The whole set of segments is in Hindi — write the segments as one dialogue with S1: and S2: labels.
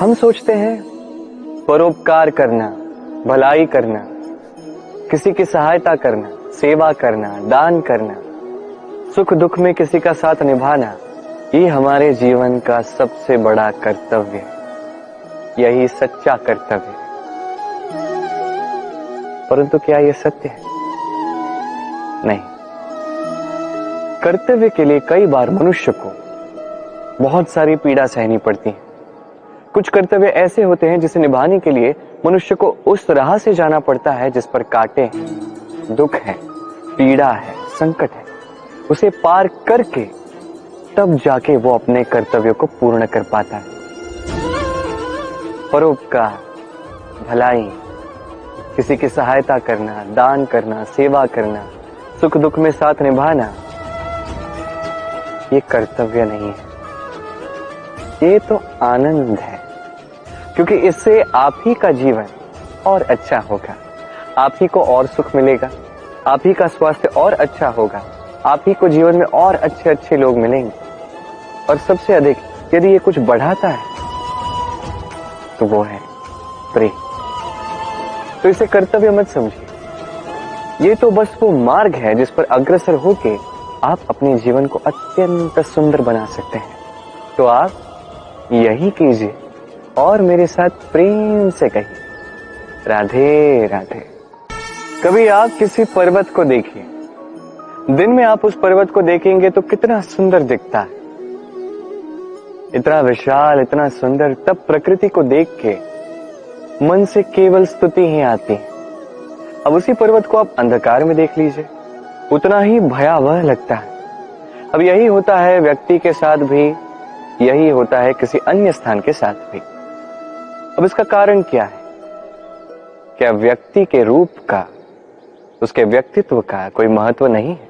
S1: हम सोचते हैं परोपकार करना, भलाई करना, किसी की सहायता करना, सेवा करना, दान करना, सुख दुख में किसी का साथ निभाना, ये हमारे जीवन का सबसे बड़ा कर्तव्य है। यही सच्चा कर्तव्य है। परंतु क्या यह सत्य है? नहीं। कर्तव्य के लिए कई बार मनुष्य को बहुत सारी पीड़ा सहनी पड़ती है। कुछ कर्तव्य ऐसे होते हैं जिसे निभाने के लिए मनुष्य को उस राह से जाना पड़ता है जिस पर कांटे हैं, दुख है, पीड़ा है, संकट है। उसे पार करके तब जाके वो अपने कर्तव्यों को पूर्ण कर पाता है। परोपकार, भलाई, किसी की सहायता करना, दान करना, सेवा करना, सुख दुख में साथ निभाना, ये कर्तव्य नहीं है, ये तो आनंद है। क्योंकि इससे आप ही का जीवन और अच्छा होगा, आप ही को और सुख मिलेगा, आप ही का स्वास्थ्य और अच्छा होगा, आप ही को जीवन में और अच्छे अच्छे लोग मिलेंगे। और सबसे अधिक यदि ये कुछ बढ़ाता है तो वो है प्रेम। तो इसे कर्तव्य मत समझिए, ये तो बस वो मार्ग है जिस पर अग्रसर होके आप अपने जीवन को अत्यंत सुंदर बना सकते हैं। तो आप यही कीजिए और मेरे साथ प्रेम से कहिए, राधे राधे। कभी आप किसी पर्वत को देखिए, दिन में आप उस पर्वत को देखेंगे तो कितना सुंदर दिखता है, इतना विशाल, इतना सुंदर। तब प्रकृति को देख के मन से केवल स्तुति ही आती है। अब उसी पर्वत को आप अंधकार में देख लीजिए, उतना ही भयावह लगता है। अब यही होता है व्यक्ति के साथ भी, यही होता है किसी अन्य स्थान के साथ भी। अब इसका कारण क्या है? क्या व्यक्ति के रूप का, उसके व्यक्तित्व का कोई महत्व नहीं है?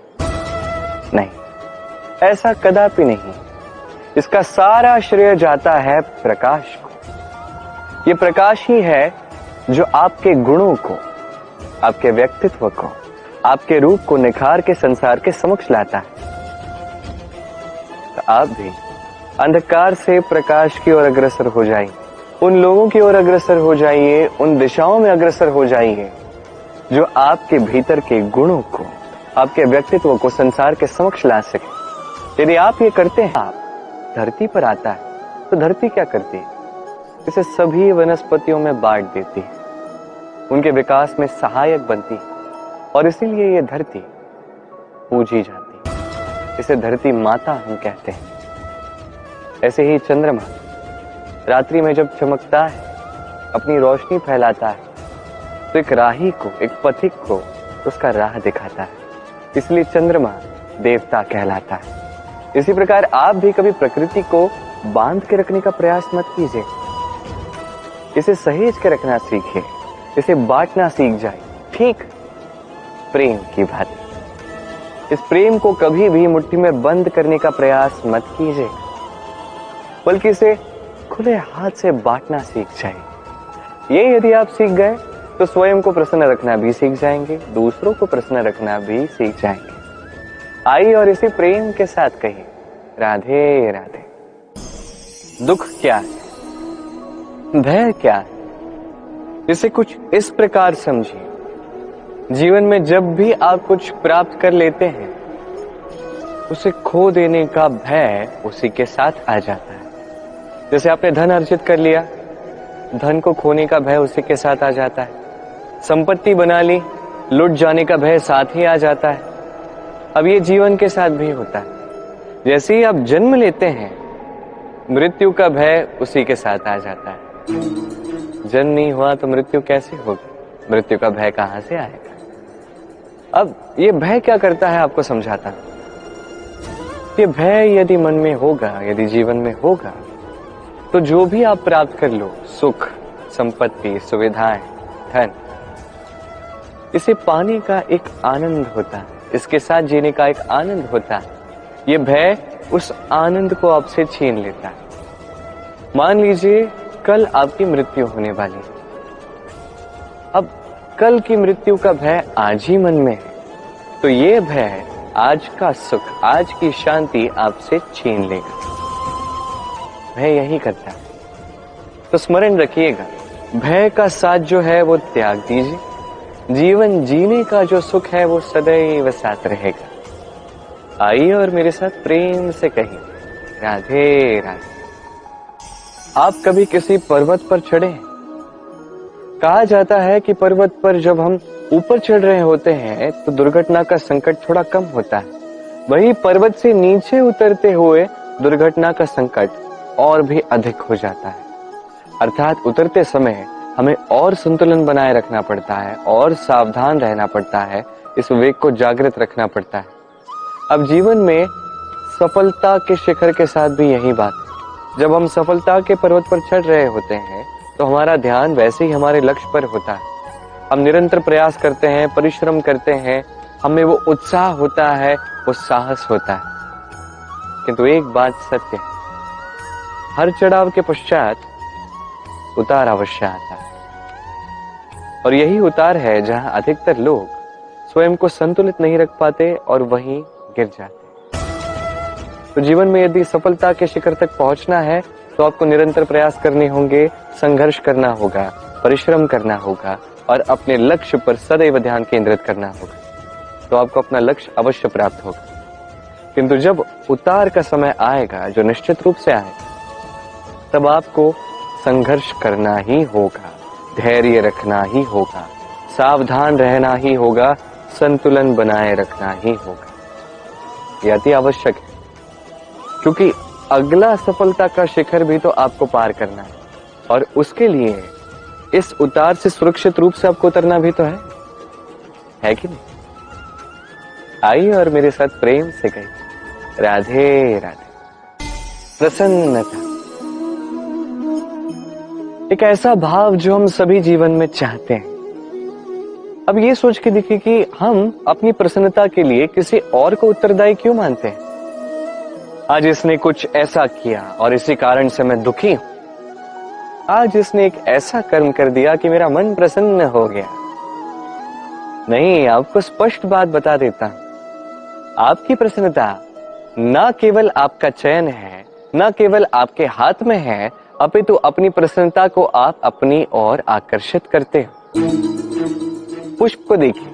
S1: नहीं, ऐसा कदापि नहीं। इसका सारा श्रेय जाता है प्रकाश को। ये प्रकाश ही है जो आपके गुणों को, आपके व्यक्तित्व को, आपके रूप को निखार के संसार के समक्ष लाता है। तो आप भी अंधकार से प्रकाश की ओर अग्रसर हो जाइए, उन लोगों की ओर अग्रसर हो जाइए, उन दिशाओं में अग्रसर हो जाइए जो आपके भीतर के गुणों को, आपके व्यक्तित्व को संसार के समक्ष ला सके। यदि आप ये करते हैं, आप धरती पर आता है तो धरती क्या करती है? इसे सभी वनस्पतियों में बांट देती है, उनके विकास में सहायक बनती है और इसीलिए ये धरती पूजी जाती है। इसे धरती माता हम कहते हैं। ऐसे ही चंद्रमा रात्रि में जब चमकता है, अपनी रोशनी फैलाता है, तो एक राही को, एक पथिक को उसका राह दिखाता है। इसलिए चंद्रमा देवता कहलाता है। इसी प्रकार आप भी कभी प्रकृति को बांध के रखने का प्रयास मत कीजिए, इसे सहेज के रखना सीखिए, इसे बांटना सीख जाए, ठीक प्रेम की भांति। इस प्रेम को कभी भी मुट्ठी में बंद करने का प्रयास मत कीजिए, बल्कि इसे खुले हाथ से बांटना सीख जाइए। ये यदि आप सीख गए तो स्वयं को प्रसन्न रखना भी सीख जाएंगे, दूसरों को प्रसन्न रखना भी सीख जाएंगे। आइए और इसी प्रेम के साथ कहिए, राधे राधे। दुख क्या है? भय क्या है? इसे कुछ इस प्रकार समझिए, जीवन में जब भी आप कुछ प्राप्त कर लेते हैं, उसे खो देने का भय उसी के साथ आ जाता है। जैसे आपने धन अर्जित कर लिया, धन को खोने का भय उसी के साथ आ जाता है। संपत्ति बना ली, लुट जाने का भय साथ ही आ जाता है। अब ये जीवन के साथ भी होता है। जैसे ही आप जन्म लेते हैं, मृत्यु का भय उसी के साथ आ जाता है। जन्म नहीं हुआ तो मृत्यु कैसे होगी? मृत्यु का भय कहां से आएगा? अब ये भय क्या करता है आपको समझाता हूं। ये भय यदि मन में होगा, यदि जीवन में होगा, तो जो भी आप प्राप्त कर लो, सुख, संपत्ति, सुविधाएं, धन, इसे पाने का एक आनंद होता है, इसके साथ जीने का एक आनंद होता है। ये भय उस आनंद को आपसे छीन लेता है। मान लीजिए कल आपकी मृत्यु होने वाली है। अब कल की मृत्यु का भय आज ही मन में है, तो ये भय आज का सुख, आज की शांति आपसे छीन लेगा। भय यही करता है। तो स्मरण रखिएगा, भय का साथ जो है वो त्याग दीजिए। जीवन जीने का जो सुख है वो सदैव साथ रहेगा। आइए और मेरे साथ प्रेम से कहिए, राधे राधे। आप कभी किसी पर्वत पर चढ़े हैं? कहा जाता है कि पर्वत पर जब हम ऊपर चढ़ रहे होते हैं तो दुर्घटना का संकट थोड़ा कम होता है, वही पर्वत से नीचे उतरते हुए दुर्घटना का संकट और भी अधिक हो जाता है। अर्थात उतरते समय हमें और संतुलन बनाए रखना पड़ता है और सावधान रहना पड़ता है, इस विवेक को जागृत रखना पड़ता है। अब जीवन में सफलता के शिखर के साथ भी यही बात है। जब हम सफलता के पर्वत पर चढ़ रहे होते हैं तो हमारा ध्यान वैसे ही हमारे लक्ष्य पर होता है। हम निरंतर प्रयास करते हैं, परिश्रम करते हैं, हमें वो उत्साह होता है, वो साहस होता है। किंतु एक बात सत्य है, हर चढ़ाव के पश्चात उतार अवश्य आता है, और यही उतार है जहां अधिकतर लोग स्वयं को संतुलित नहीं रख पाते और वहीं गिर जाते। तो जीवन में यदि सफलता के शिखर तक पहुंचना है तो आपको निरंतर प्रयास करने होंगे, संघर्ष करना होगा, परिश्रम करना होगा और अपने लक्ष्य पर सदैव ध्यान केंद्रित करना होगा, तो आपको अपना लक्ष्य अवश्य प्राप्त होगा। किंतु जब उतार का समय आएगा, जो निश्चित रूप से आएगा, तब आपको संघर्ष करना ही होगा, धैर्य रखना ही होगा, सावधान रहना ही होगा, संतुलन बनाए रखना ही होगा। यह अति आवश्यक है, क्योंकि अगला सफलता का शिखर भी तो आपको पार करना है और उसके लिए इस उतार से सुरक्षित रूप से आपको उतरना भी तो है कि नहीं? आइए और मेरे साथ प्रेम से कहिए, राधे राधे। प्रसन्नता एक ऐसा भाव जो हम सभी जीवन में चाहते हैं। अब ये सोच के देखिए कि हम अपनी प्रसन्नता के लिए किसी और को उत्तरदायी क्यों मानते हैं। आज इसने कुछ ऐसा किया और इसी कारण से मैं दुखी हूं, आज इसने एक ऐसा कर्म कर दिया कि मेरा मन प्रसन्न हो गया। नहीं, आपको स्पष्ट बात बता देता हूं, आपकी प्रसन्नता न केवल आपका चयन है, न केवल आपके हाथ में है, अपितु अपनी प्रसन्नता को आप अपनी ओर आकर्षित करते हो। पुष्प को देखिए,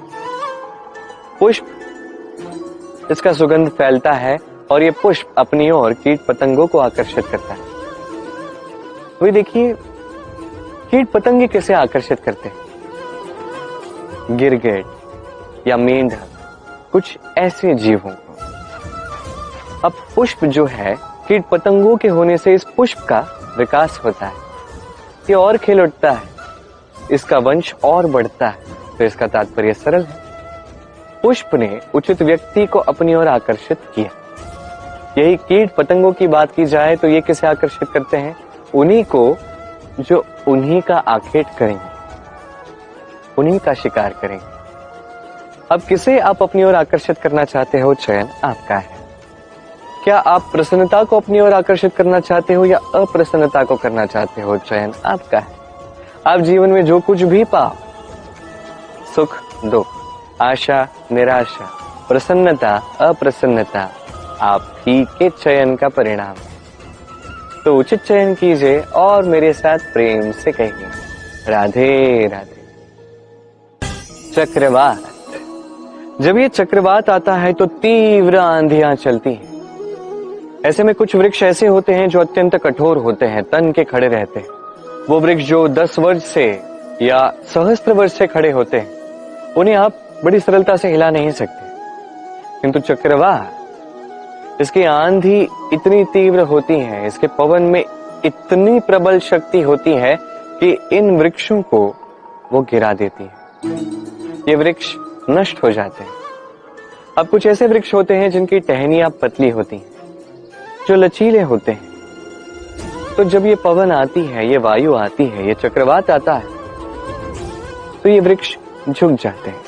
S1: पुष्प इसका सुगंध फैलता है और ये पुष्प अपनी ओर कीट पतंगों को आकर्षित करता है। वही देखिए, कीट पतंगे कैसे आकर्षित करते हैं? गिरगिट या मेंढक, कुछ ऐसे जीवों को। अब पुष्प जो है, कीट पतंगों के होने से इस पुष्प का विकास होता है, ये और खिल उठता है, इसका वंश और बढ़ता है। तो इसका तात्पर्य सरल है, पुष्प ने उचित व्यक्ति को अपनी ओर आकर्षित किया। यही कीट पतंगों की बात की जाए तो ये किसे आकर्षित करते हैं? उन्हीं को जो उन्हीं का आखेट करेंगे, उन्हीं का शिकार करेंगे। अब किसे आप अपनी ओर आकर्षित करना चाहते हो, चयन आपका है। क्या आप प्रसन्नता को अपनी ओर आकर्षित करना चाहते हो या अप्रसन्नता को करना चाहते हो, चयन आपका है। आप जीवन में जो कुछ भी पाओ, सुख दुख, आशा निराशा, प्रसन्नता अप्रसन्नता, आप ही के चयन का परिणाम है। तो उचित चयन कीजिए और मेरे साथ प्रेम से कहिए, राधे राधे। चक्रवात, जब ये चक्रवात आता है तो तीव्र आंधियां चलती हैं। ऐसे में कुछ वृक्ष ऐसे होते हैं जो अत्यंत कठोर होते हैं, तन के खड़े रहते हैं। वो वृक्ष जो 10 वर्ष से या सहस्त्र वर्ष से खड़े होते हैं, उन्हें आप बड़ी सरलता से हिला नहीं सकते। किंतु चक्रवात, इसकी आंधी इतनी तीव्र होती है, इसके पवन में इतनी प्रबल शक्ति होती है कि इन वृक्षों को वो गिरा देती है, ये वृक्ष नष्ट हो जाते हैं। अब कुछ ऐसे वृक्ष होते हैं जिनकी टहनियां पतली होती हैं, जो लचीले होते हैं। तो जब ये पवन आती है, ये वायु आती है, ये चक्रवात आता है, तो ये वृक्ष झुक जाते हैं।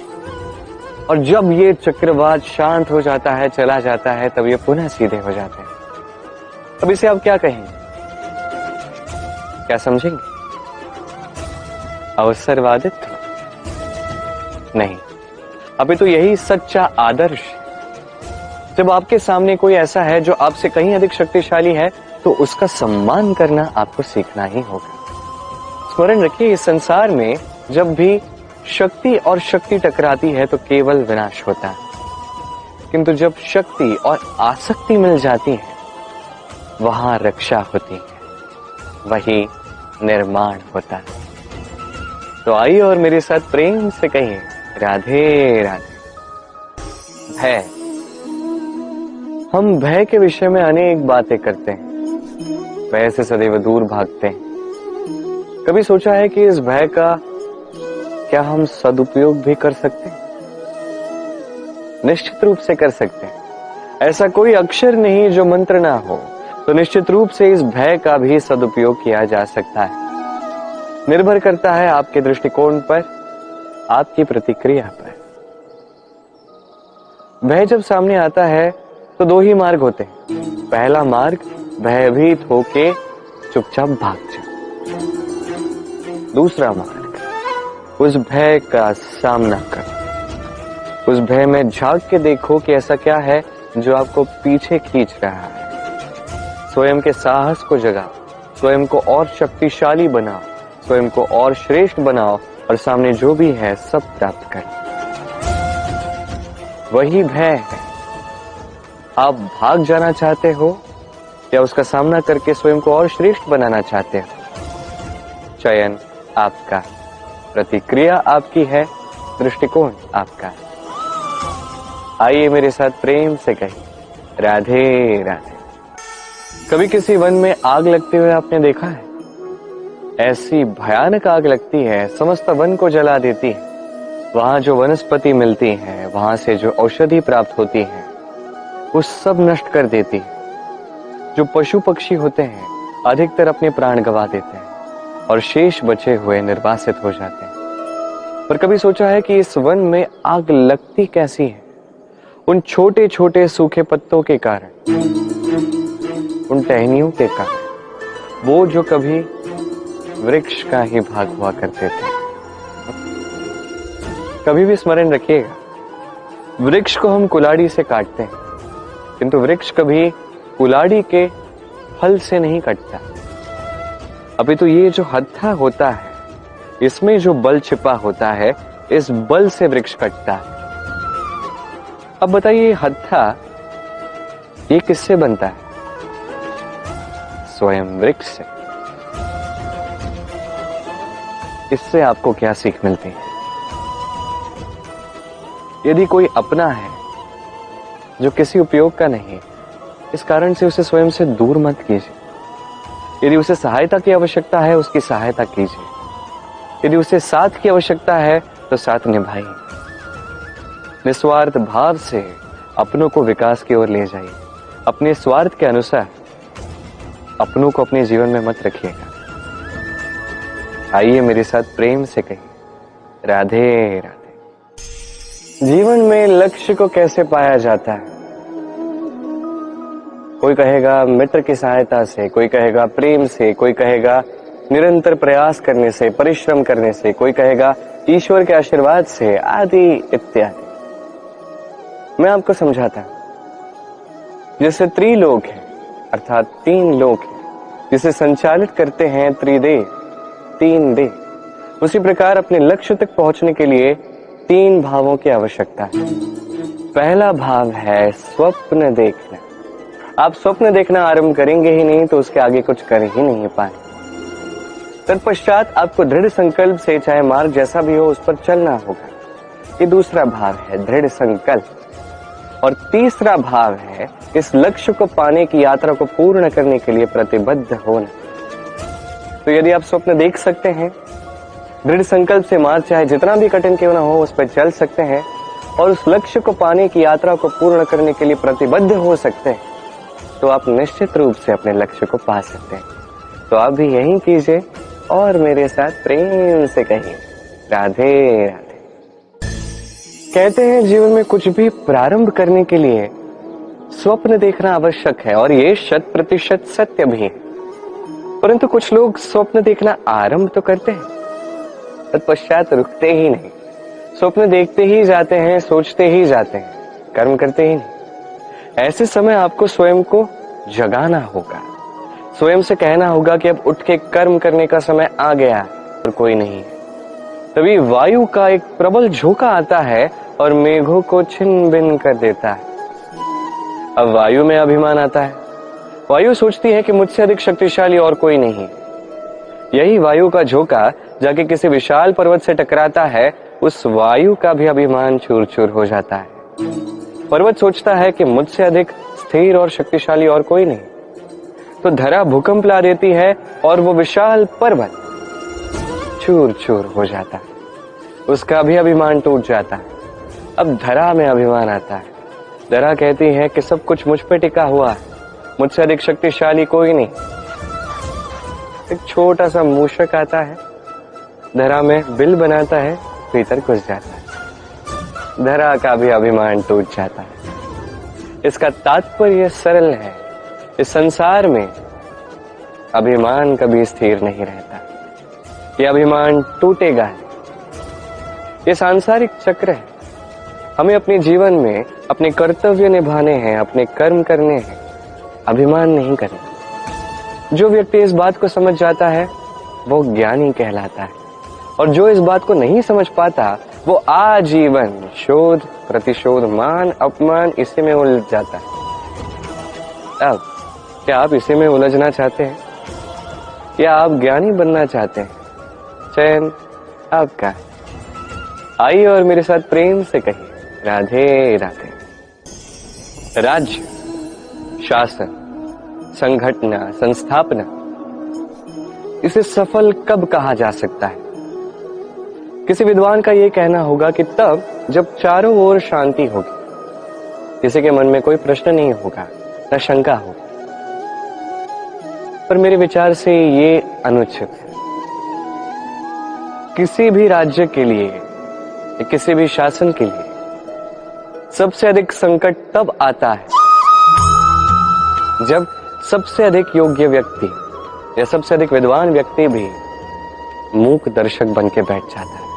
S1: और जब ये चक्रवात शांत हो जाता है, चला जाता है, तब ये पुनः सीधे हो जाते हैं। अब इसे आप क्या कहेंगे, क्या समझेंगे? अवसरवादित्व? नहीं, अभी तो यही सच्चा आदर्श है। जब आपके सामने कोई ऐसा है जो आपसे कहीं अधिक शक्तिशाली है, तो उसका सम्मान करना आपको सीखना ही होगा। स्मरण रखिए, इस संसार में जब भी शक्ति और शक्ति टकराती है तो केवल विनाश होता है, किंतु जब शक्ति और आसक्ति मिल जाती है वहां रक्षा होती है, वही निर्माण होता है। तो आइए और मेरे साथ प्रेम से कहिए, राधे राधे। भय। हम भय के विषय में अनेक बातें करते हैं, भय से सदैव दूर भागते हैं। कभी सोचा है कि इस भय का क्या हम सदुपयोग भी कर सकते हैं? निश्चित रूप से कर सकते हैं। ऐसा कोई अक्षर नहीं जो मंत्र ना हो, तो निश्चित रूप से इस भय का भी सदुपयोग किया जा सकता है। निर्भर करता है आपके दृष्टिकोण पर, आपकी प्रतिक्रिया पर। भय जब सामने आता है तो दो ही मार्ग होते हैं। पहला मार्ग, भयभीत होके चुपचाप भाग जाओ। दूसरा मार्ग, उस भय का सामना करो। उस भय में झांक के देखो कि ऐसा क्या है जो आपको पीछे खींच रहा है। स्वयं के साहस को जगाओ, स्वयं को और शक्तिशाली बनाओ, स्वयं को और श्रेष्ठ बनाओ और सामने जो भी है सब प्राप्त करो। वही भय है। आप भाग जाना चाहते हो या उसका सामना करके स्वयं को और श्रेष्ठ बनाना चाहते हो? चयन आपका, प्रतिक्रिया आपकी है, दृष्टिकोण आपका है। आइए मेरे साथ प्रेम से कहिए, राधे राधे। कभी किसी वन में आग लगते हुए आपने देखा है? ऐसी भयानक आग लगती है, समस्त वन को जला देती है। वहां जो वनस्पति मिलती है, वहां से जो औषधि प्राप्त होती है, वो सब नष्ट कर देती है। जो पशु पक्षी होते हैं अधिकतर अपने प्राण गंवा देते हैं और शेष बचे हुए निर्वासित हो जाते हैं। पर कभी सोचा है कि इस वन में आग लगती कैसी है? उन छोटे छोटे सूखे पत्तों के कारण, उन टहनियों के कारण, वो जो कभी वृक्ष का ही भाग हुआ करते थे। कभी भी स्मरण रखिएगा, वृक्ष को हम कुल्हाड़ी से काटते हैं, किंतु वृक्ष कभी कुल्हाड़ी के फल से नहीं कटता। अभी तो ये जो हत्था होता है, इसमें जो बल छिपा होता है, इस बल से वृक्ष कटता है। अब बताइए, हत्था ये किससे बनता है? स्वयं वृक्ष से। इससे आपको क्या सीख मिलती है? यदि कोई अपना है जो किसी उपयोग का नहीं, इस कारण से उसे स्वयं से दूर मत कीजिए। यदि उसे सहायता की आवश्यकता है, उसकी सहायता कीजिए। यदि उसे साथ की आवश्यकता है तो साथ निभाइए। निस्वार्थ भाव से अपनों को विकास की ओर ले जाइए। अपने स्वार्थ के अनुसार अपनों को अपने जीवन में मत रखिएगा। आइए मेरे साथ प्रेम से कहिए, राधे राधे। जीवन में लक्ष्य को कैसे पाया जाता है? कोई कहेगा मित्र की सहायता से, कोई कहेगा प्रेम से, कोई कहेगा निरंतर प्रयास करने से, परिश्रम करने से, कोई कहेगा ईश्वर के आशीर्वाद से, आदि इत्यादि। मैं आपको समझाता हूं। जैसे त्रिलोक है, अर्थात तीन लोक है, जिसे संचालित करते हैं त्रिदेव, तीन देव, उसी प्रकार अपने लक्ष्य तक पहुंचने के लिए तीन भावों की आवश्यकता है। पहला भाव है स्वप्न देखना। आप स्वप्न देखना आरंभ करेंगे ही नहीं तो उसके आगे कुछ कर ही नहीं पाएंगे। तत्पश्चात आपको दृढ़ संकल्प से, चाहे मार्ग जैसा भी हो, उस पर चलना होगा। ये दूसरा भाव है, दृढ़ संकल्प। और तीसरा भाव है इस लक्ष्य को पाने की यात्रा को पूर्ण करने के लिए प्रतिबद्ध होना। तो यदि आप स्वप्न देख सकते हैं, दृढ़ संकल्प से मार्ग चाहे जितना भी कठिन क्यों ना हो उस पर चल सकते हैं, और उस लक्ष्य को पाने की यात्रा को पूर्ण करने के लिए प्रतिबद्ध हो सकते हैं, तो आप निश्चित रूप से अपने लक्ष्य को पा सकते हैं। तो आप भी यही कीजिए और मेरे साथ प्रेम से कहिए, राधे राधे। कहते हैं जीवन में कुछ भी प्रारंभ करने के लिए स्वप्न देखना आवश्यक है, और ये 100% सत्य भी है। परंतु कुछ लोग स्वप्न देखना आरंभ तो करते हैं, तत्पश्चात रुकते ही नहीं। स्वप्न देखते ही जाते हैं, सोचते ही जाते हैं, कर्म करते ही नहीं। ऐसे समय आपको स्वयं को जगाना होगा, स्वयं से कहना होगा कि अब उठ के कर्म करने का समय आ गया। और कोई नहीं है। तभी वायु का एक प्रबल झोंका आता है और मेघों को छिन्न भिन्न कर देता है। अब वायु में अभिमान आता है। वायु सोचती है कि मुझसे अधिक शक्तिशाली और कोई नहीं। यही वायु का झोंका जाके किसी विशाल पर्वत से टकराता है, उस वायु का भी अभिमान चूर चूर हो जाता है। पर्वत सोचता है कि मुझसे अधिक स्थिर और शक्तिशाली और कोई नहीं, तो धरा भूकंप ला देती है और वो विशाल पर्वत चूर चूर हो जाता है। उसका भी अभिमान टूट जाता है। अब धरा में अभिमान आता है। धरा कहती है कि सब कुछ मुझ पे टिका हुआ है, मुझसे अधिक शक्तिशाली कोई नहीं। एक छोटा सा मूषक आता है, धरा में बिल बनाता है, भीतर घुस जाता है। धरा का भी अभिमान टूट जाता है। इसका तात्पर्य सरल है, इस संसार में अभिमान कभी स्थिर नहीं रहता। ये अभिमान टूटेगा। ये सांसारिक चक्र है। हमें अपने जीवन में अपने कर्तव्य निभाने हैं, अपने कर्म करने हैं, अभिमान नहीं करना। जो व्यक्ति इस बात को समझ जाता है वो ज्ञानी कहलाता है, और जो इस बात को नहीं समझ पाता वो आजीवन शोध प्रतिशोध मान अपमान इसी में उलझ जाता है। अब क्या आप इसी में उलझना चाहते हैं या आप ज्ञानी बनना चाहते हैं? चयन आपका है। आइए और मेरे साथ प्रेम से कहिए, राधे राधे। राज्य, शासन, संगठना, संस्थापना, इसे सफल कब कहा जा सकता है? किसी विद्वान का यह कहना होगा कि तब जब चारों ओर शांति होगी, किसी के मन में कोई प्रश्न नहीं होगा, न शंका होगी। पर मेरे विचार से ये अनुचित है। किसी भी राज्य के लिए, किसी भी शासन के लिए सबसे अधिक संकट तब आता है जब सबसे अधिक योग्य व्यक्ति या सबसे अधिक विद्वान व्यक्ति भी मूक दर्शक बन के बैठ जाता है।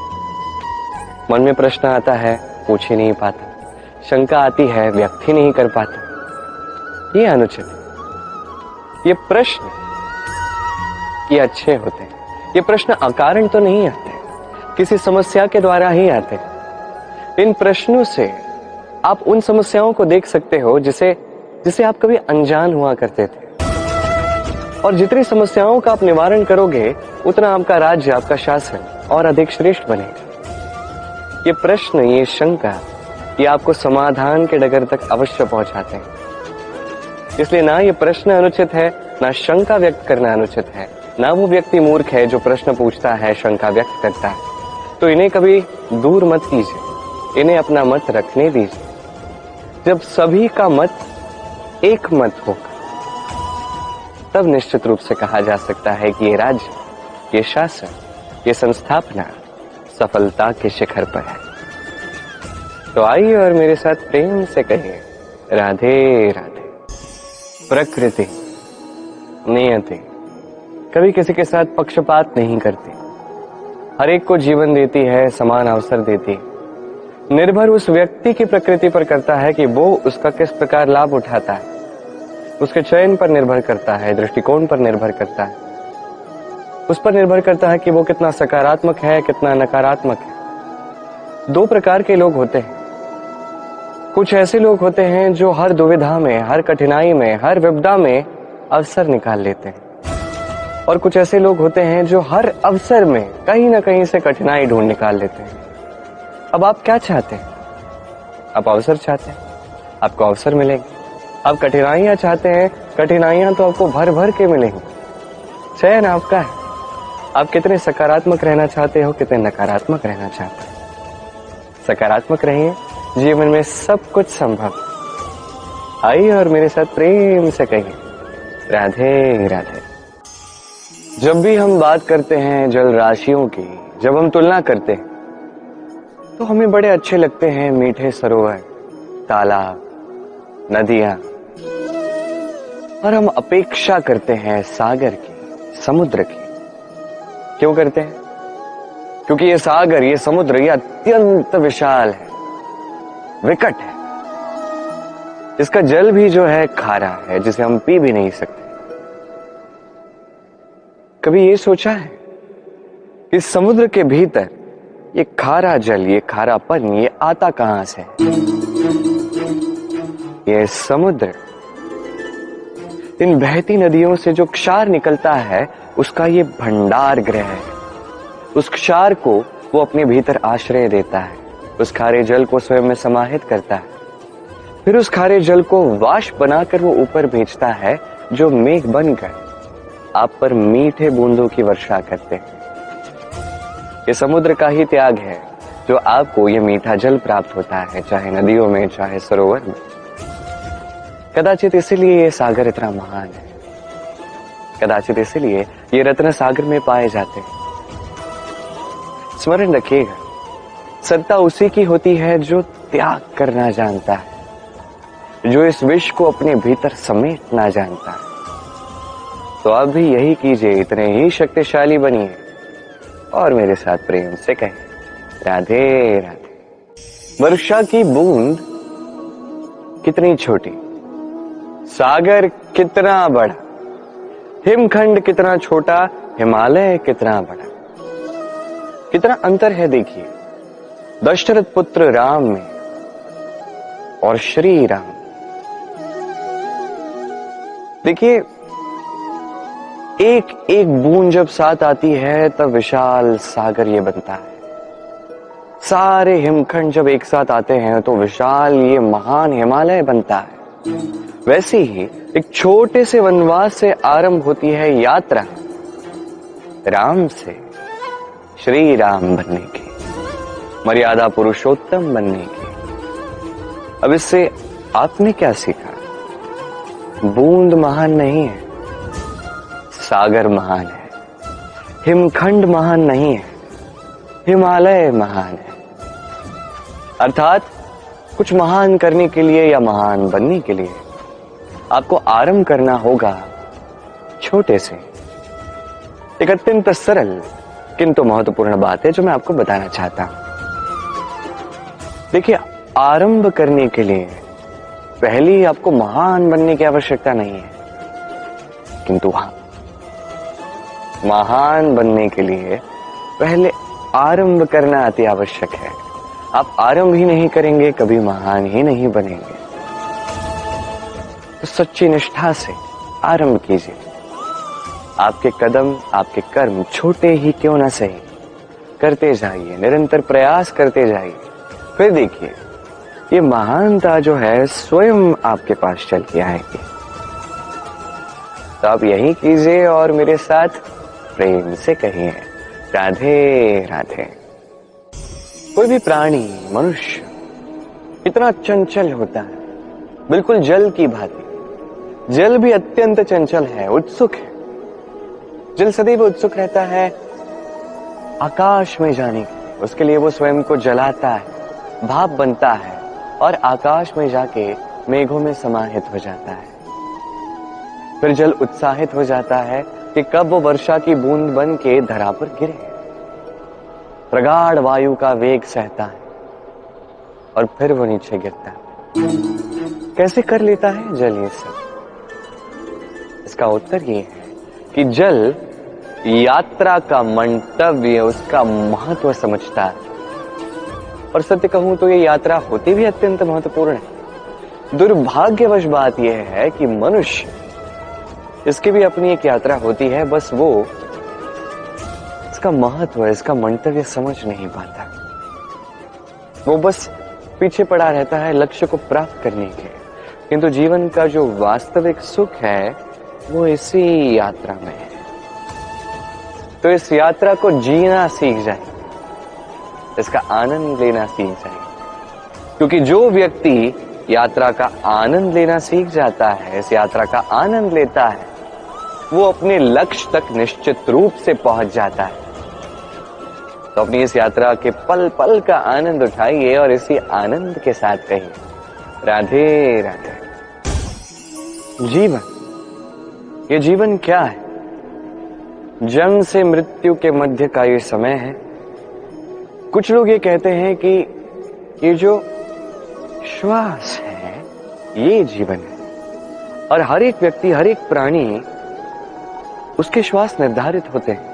S1: मन में प्रश्न आता है, पूछ ही नहीं पाता, शंका आती है, व्यक्त ही नहीं कर पाता। ये अनुचित है। ये प्रश्न ये अच्छे होते हैं। ये प्रश्न अकारण तो नहीं आते, किसी समस्या के द्वारा ही आते हैं। इन प्रश्नों से आप उन समस्याओं को देख सकते हो जिसे आप कभी अनजान हुआ करते थे, और जितनी समस्याओं का आप निवारण करोगे उतना आपका राज्य, आपका शासन और अधिक श्रेष्ठ बनेगा। ये प्रश्न, ये शंका, ये आपको समाधान के डगर तक अवश्य पहुंचाते हैं। इसलिए ना ये प्रश्न अनुचित है, ना शंका व्यक्त करना अनुचित है, ना वो व्यक्ति मूर्ख है जो प्रश्न पूछता है, शंका व्यक्त करता है। तो इन्हें कभी दूर मत कीजिए, इन्हें अपना मत रखने दीजिए। जब सभी का मत एक मत होगा तब निश्चित रूप से कहा जा सकता है कि ये राज्य, ये शासन, ये संस्थापना सफलता के शिखर पर है। तो आइए और मेरे साथ प्रेम से कहिए, राधे राधे। प्रकृति, नियति कभी किसी के साथ पक्षपात नहीं करती, हर एक को जीवन देती है, समान अवसर देती है। निर्भर उस व्यक्ति की प्रकृति पर करता है कि वो उसका किस प्रकार लाभ उठाता है। उसके चयन पर निर्भर करता है, दृष्टिकोण पर निर्भर करता है, उस पर निर्भर करता है कि वो कितना सकारात्मक है, कितना नकारात्मक है। दो प्रकार के लोग होते हैं। कुछ ऐसे लोग होते हैं जो हर दुविधा में, हर कठिनाई में, हर विपदा में अवसर निकाल लेते हैं, और कुछ ऐसे लोग होते हैं जो हर अवसर में कहीं ना कहीं से कठिनाई ढूंढ निकाल लेते हैं। अब आप क्या चाहते हैं? आप अवसर चाहते हैं, आपको अवसर मिलेंगे। आप कठिनाइयां चाहते हैं, कठिनाइयां तो आपको भर भर के मिलेंगी। चयन आपका है। आप कितने सकारात्मक रहना चाहते हो, कितने नकारात्मक रहना चाहते हो। सकारात्मक रहिए, जीवन में सब कुछ संभव। आइए और मेरे साथ प्रेम से कहिए, राधे राधे। जब भी हम बात करते हैं जल राशियों की, जब हम तुलना करते हैं तो हमें बड़े अच्छे लगते हैं मीठे सरोवर, तालाब, नदियां, और हम अपेक्षा करते हैं सागर की, समुद्र की। क्यों करते हैं? क्योंकि ये सागर, ये समुद्र, ये अत्यंत विशाल है, विकट है। इसका जल भी जो है खारा है, जिसे हम पी भी नहीं सकते। कभी ये सोचा है इस समुद्र के भीतर ये खारा जल, ये खारापन, ये आता कहां से? ये समुद्र इन बहती नदियों से जो क्षार निकलता है उसका ये भंडार गृह है। उस क्षार को वो अपने भीतर आश्रय देता है, उस खारे जल को स्वयं में समाहित करता है, फिर उस खारे जल को वाष्प बनाकर वो ऊपर भेजता है, जो मेघ बनकर आप पर मीठे बूंदों की वर्षा करते हैं। ये समुद्र का ही त्याग है जो आपको ये मीठा जल प्राप्त होता है, चाहे नदियों में, चाहे सरोवर में। कदाचित इसीलिए ये सागर इतना महान है, कदाचित इसीलिए ये रत्न सागर में पाए जाते हैं। स्मरण रखिएगा, सत्ता उसी की होती है जो त्याग करना जानता है, जो इस विष को अपने भीतर समेटना जानता है। तो आप भी यही कीजिए, इतने ही शक्तिशाली बनिए और मेरे साथ प्रेम से कहें, राधे राधे। वर्षा की बूंद कितनी छोटी, सागर कितना बड़ा, हिमखंड कितना छोटा, हिमालय कितना बड़ा। कितना अंतर है देखिए दशरथ पुत्र राम में और श्री राम। देखिए एक एक बूंद जब साथ आती है तब विशाल सागर ये बनता है। सारे हिमखंड जब एक साथ आते हैं तो विशाल ये महान हिमालय बनता है। वैसे ही एक छोटे से वनवास से आरंभ होती है यात्रा राम से श्री राम बनने की, मर्यादा पुरुषोत्तम बनने की। अब इससे आपने क्या सीखा? बूंद महान नहीं है, सागर महान है। हिमखंड महान नहीं है, हिमालय महान है। अर्थात कुछ महान करने के लिए या महान बनने के लिए आपको आरंभ करना होगा छोटे से। एक अत्यंत सरल किंतु महत्वपूर्ण बात है जो मैं आपको बताना चाहता हूं। देखिए, आरंभ करने के लिए पहले आपको महान बनने की आवश्यकता नहीं है, किंतु हां, महान बनने के लिए पहले आरंभ करना अति आवश्यक है। आप आरंभ ही नहीं करेंगे कभी महान ही नहीं बनेंगे। तो सच्ची निष्ठा से आरंभ कीजिए। आपके कदम, आपके कर्म छोटे ही क्यों ना सही, करते जाइए, निरंतर प्रयास करते जाइए। फिर देखिए ये महानता जो है स्वयं आपके पास चल के आएगी। तो आप यही कीजिए और मेरे साथ प्रेम से कहिए, राधे राधे। कोई भी प्राणी, मनुष्य इतना चंचल होता है, बिल्कुल जल की भांति। जल भी अत्यंत चंचल है, उत्सुक है। जल सदैव उत्सुक रहता है आकाश में जाने के लिए। उसके लिए वो स्वयं को जलाता है, भाप बनता है और आकाश में जाके मेघों में समाहित हो जाता है। फिर जल उत्साहित हो जाता है कि कब वो वर्षा की बूंद बन के धरा पर गिरे। प्रगाढ़ वायु का वेग सहता है और फिर वो नीचे गिरता है। कैसे कर लेता है जल ये सब? इसका उत्तर ये है कि जल यात्रा का मंतव्य, उसका महत्व समझता है। और सत्य कहूं तो ये यात्रा होती भी अत्यंत महत्वपूर्ण है। दुर्भाग्यवश बात यह है कि मनुष्य, इसकी भी अपनी एक यात्रा होती है, बस वो इसका महत्व, इसका मंतव्य समझ नहीं पाता। वो बस पीछे पड़ा रहता है लक्ष्य को प्राप्त करने के। किंतु जीवन का जो वास्तविक सुख है वो इसी यात्रा में है। तो इस यात्रा को जीना सीख जाए, इसका आनंद लेना सीख जाए। क्योंकि जो व्यक्ति यात्रा का आनंद लेना सीख जाता है, इस यात्रा का आनंद लेता है, वो अपने लक्ष्य तक निश्चित रूप से पहुंच जाता है। तो अपनी इस यात्रा के पल पल का आनंद उठाइए और इसी आनंद के साथ कहिए, राधे राधे। जीवन, ये जीवन क्या है? जन्म से मृत्यु के मध्य का ये समय है। कुछ लोग ये कहते हैं कि ये जो श्वास है ये जीवन है। और हर एक व्यक्ति, हर एक प्राणी, उसके श्वास निर्धारित होते हैं।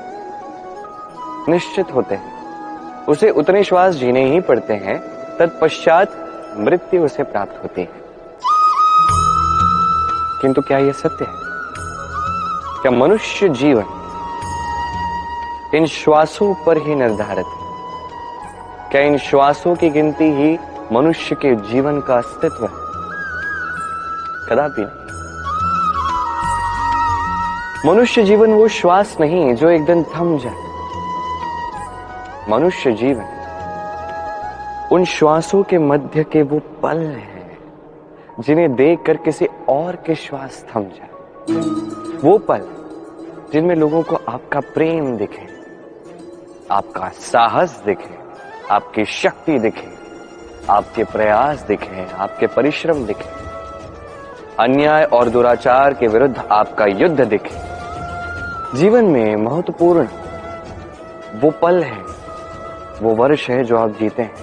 S1: निश्चित होते हैं, उसे उतने श्वास जीने ही पड़ते हैं, तत्पश्चात मृत्यु उसे प्राप्त होती है। किंतु क्या यह सत्य है? क्या मनुष्य जीवन इन श्वासों पर ही निर्धारित है? क्या इन श्वासों की गिनती ही मनुष्य के जीवन का अस्तित्व है? कदापि नहीं। मनुष्य जीवन वो श्वास नहीं जो एक दिन थम जाए। मनुष्य जीवन उन श्वासों के मध्य के वो पल हैं जिन्हें देखकर किसी और के श्वास थम जाए। वो पल जिनमें लोगों को आपका प्रेम दिखे, आपका साहस दिखे, आपकी शक्ति दिखे, आपके प्रयास दिखे, आपके परिश्रम दिखे, अन्याय और दुराचार के विरुद्ध आपका युद्ध दिखे। जीवन में महत्वपूर्ण वो पल है, वो वर्ष है जो आप जीते हैं,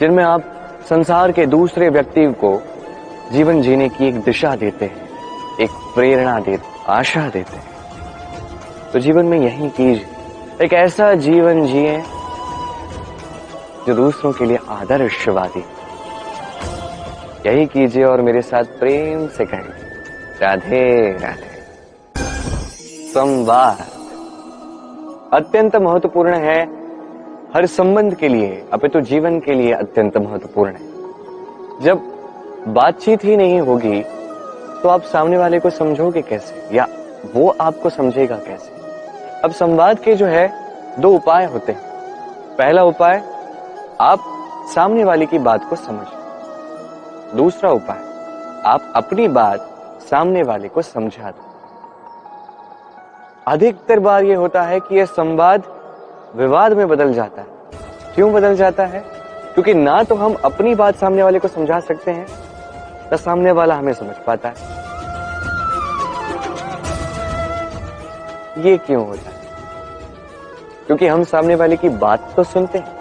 S1: जिनमें आप संसार के दूसरे व्यक्ति को जीवन जीने की एक दिशा देते हैं, एक प्रेरणा देते, आशा देते हैं। तो जीवन में यही कीजिए, एक ऐसा जीवन जिए जो दूसरों के लिए आदर्शवादी। यही कीजिए और मेरे साथ प्रेम से कहें, राधे राधे। संवाद अत्यंत महत्वपूर्ण है, हर संबंध के लिए, अपितु जीवन के लिए अत्यंत महत्वपूर्ण है। जब बातचीत ही नहीं होगी तो आप सामने वाले को समझोगे कैसे, या वो आपको समझेगा कैसे? अब संवाद के जो है दो उपाय होते हैं। पहला उपाय, आप सामने वाले की बात को समझो। दूसरा उपाय, आप अपनी बात सामने वाले को समझा दो। अधिकतर बार यह होता है कि यह संवाद विवाद में बदल जाता है। क्यों बदल जाता है? क्योंकि ना तो हम अपनी बात सामने वाले को समझा सकते हैं, ना सामने वाला हमें समझ पाता है। ये क्यों होता है? क्योंकि हम सामने वाले की बात तो सुनते हैं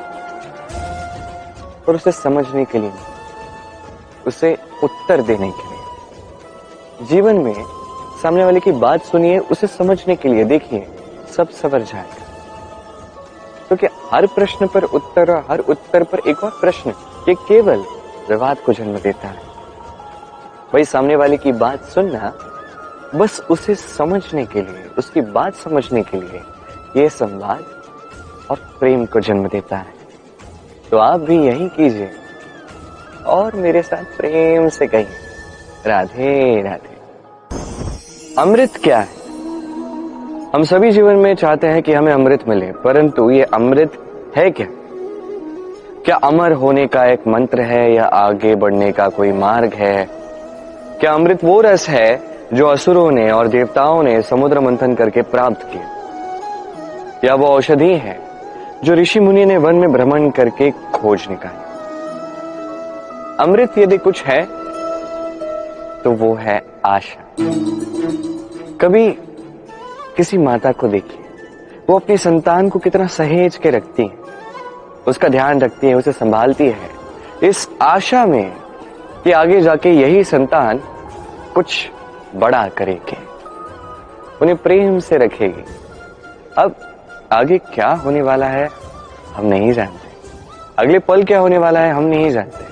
S1: पर उसे समझने के लिए नहीं, उसे उत्तर देने के लिए। जीवन में सामने वाले की बात सुनिए, उसे समझने के लिए देखिए, सब सवर जाएगा। क्योंकि हर प्रश्न पर उत्तर और हर उत्तर पर एक और प्रश्न, ये केवल विवाद को जन्म देता है। भाई सामने वाले की बात सुनना बस उसे समझने के लिए, उसकी बात समझने के लिए, यह संवाद और प्रेम को जन्म देता है। तो आप भी यही कीजिए और मेरे साथ प्रेम से कहिए, राधे राधे। अमृत क्या है? हम सभी जीवन में चाहते हैं कि हमें अमृत मिले, परंतु ये अमृत है क्या? क्या अमर होने का एक मंत्र है या आगे बढ़ने का कोई मार्ग है? क्या अमृत वो रस है जो असुरों ने और देवताओं ने समुद्र मंथन करके प्राप्त किया? या वो औषधि है जो ऋषि मुनि ने वन में भ्रमण करके खोज निकाली? अमृत यदि कुछ है तो वो है आशा। कभी किसी माता को देखिए, वो अपनी संतान को कितना सहेज के रखती है, उसका ध्यान रखती है, उसे संभालती है, इस आशा में कि आगे जाके यही संतान कुछ बड़ा करेगी, उन्हें प्रेम से रखेगी। अब आगे क्या होने वाला है हम नहीं जानते, अगले पल क्या होने वाला है हम नहीं जानते,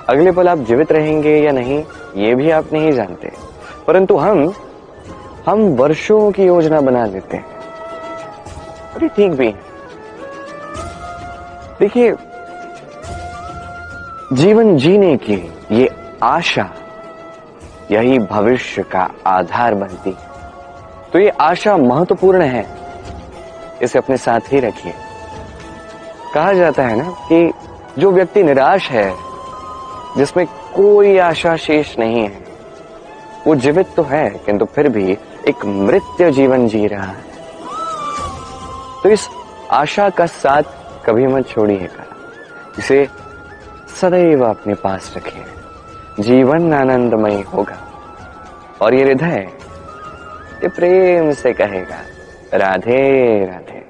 S1: अगले पल आप जीवित रहेंगे या नहीं ये भी आप नहीं जानते, परंतु हम वर्षों की योजना बना लेते हैं। और ये ठीक भी है। देखिए, जीवन जीने की ये आशा यही भविष्य का आधार बनती है। तो ये आशा महत्वपूर्ण है, इसे अपने साथ ही रखिए। कहा जाता है ना कि जो व्यक्ति निराश है, जिसमें कोई आशा शेष नहीं है, वो जीवित तो है किंतु फिर भी एक मृत्यु जीवन जी रहा है। तो इस आशा का साथ कभी मत छोड़िएगा, इसे सदैव अपने पास रखिए। जीवन आनंदमय होगा और ये हृदय ये प्रेम से कहेगा, राधे राधे।